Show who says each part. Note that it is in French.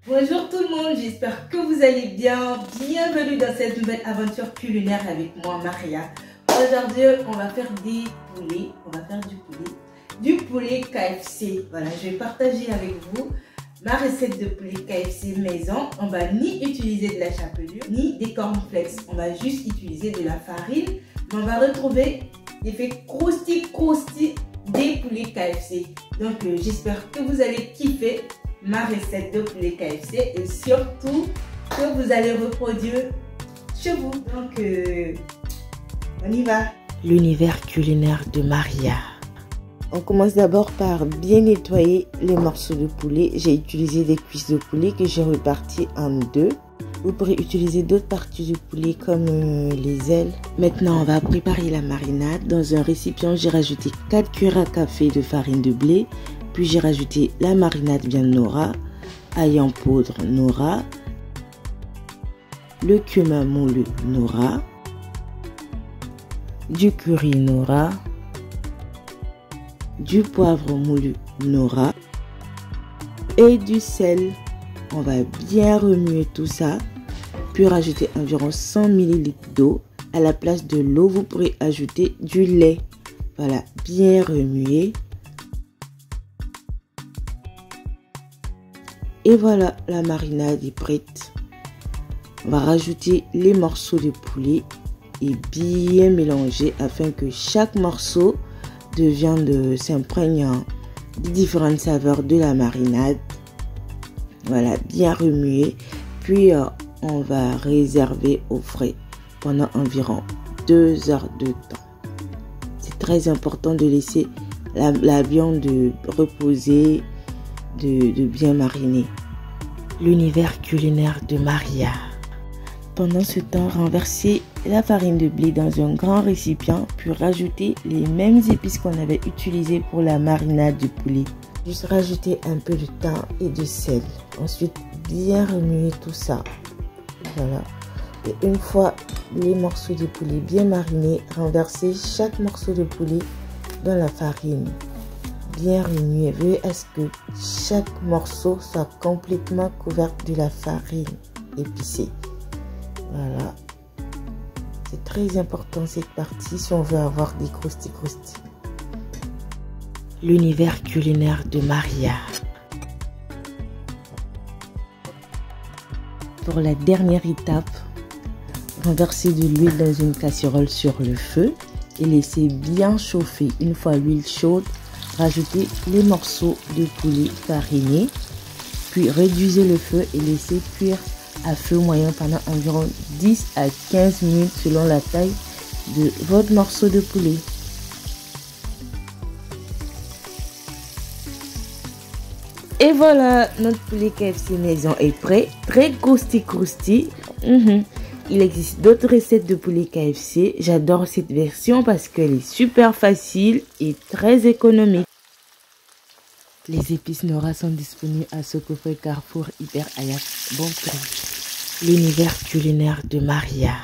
Speaker 1: Bonjour tout le monde, j'espère que vous allez bien. Bienvenue dans cette nouvelle aventure culinaire avec moi, Maria. Aujourd'hui, on va faire des poulets. On va faire du poulet KFC. Voilà, je vais partager avec vous ma recette de poulet KFC maison. On va ni utiliser de la chapelure, ni des cornflakes. On va juste utiliser de la farine. Mais on va retrouver l'effet croustillant des poulets KFC. Donc, j'espère que vous allez kiffer ma recette de poulet KFC et surtout que vous allez reproduire chez vous. Donc, on y va.
Speaker 2: L'univers culinaire de Maria. On commence d'abord par bien nettoyer les morceaux de poulet. J'ai utilisé des cuisses de poulet que j'ai réparties en deux. Vous pourrez utiliser d'autres parties du poulet comme les ailes. Maintenant, on va préparer la marinade. Dans un récipient, j'ai rajouté 4 cuillères à café de farine de blé. Puis j'ai rajouté la marinade viande Nora, ail en poudre Nora, le cumin moulu Nora, du curry Nora, du poivre moulu Nora et du sel. On va bien remuer tout ça, puis rajouter environ 100 ml d'eau. À la place de l'eau, vous pourrez ajouter du lait. Voilà, bien remuer. Et voilà, la marinade est prête. On va rajouter les morceaux de poulet et bien mélanger afin que chaque morceau de viande s'imprègne des différentes saveurs de la marinade. Voilà, bien remuer. Puis on va réserver au frais pendant environ 2 heures de temps. C'est très important de laisser la viande reposer, de bien mariner. L'univers culinaire de Maria. Pendant ce temps, renversez la farine de blé dans un grand récipient, puis rajoutez les mêmes épices qu'on avait utilisées pour la marinade du poulet. Juste rajouter un peu de thym et de sel. Ensuite, bien remuer tout ça. Voilà. Et une fois les morceaux de poulet bien marinés, renversez chaque morceau de poulet dans la farine. Bien remuer. Veuillez à ce que chaque morceau soit complètement couvert de la farine épicée. Voilà. C'est très important cette partie si on veut avoir des croustilles. L'univers culinaire de Maria. Pour la dernière étape, renversez de l'huile dans une casserole sur le feu et laissez bien chauffer. Une fois l'huile chaude, rajoutez les morceaux de poulet farinés, puis réduisez le feu et laissez cuire à feu moyen pendant environ 10 à 15 minutes selon la taille de votre morceau de poulet. Et voilà, notre poulet KFC maison est prêt. Très croustillant. Il existe d'autres recettes de poulet KFC. J'adore cette version parce qu'elle est super facile et très économique. Les épices Nora sont disponibles à Sokofre, Carrefour, Hyper Hayat. Bon prix. L'univers culinaire de Maria.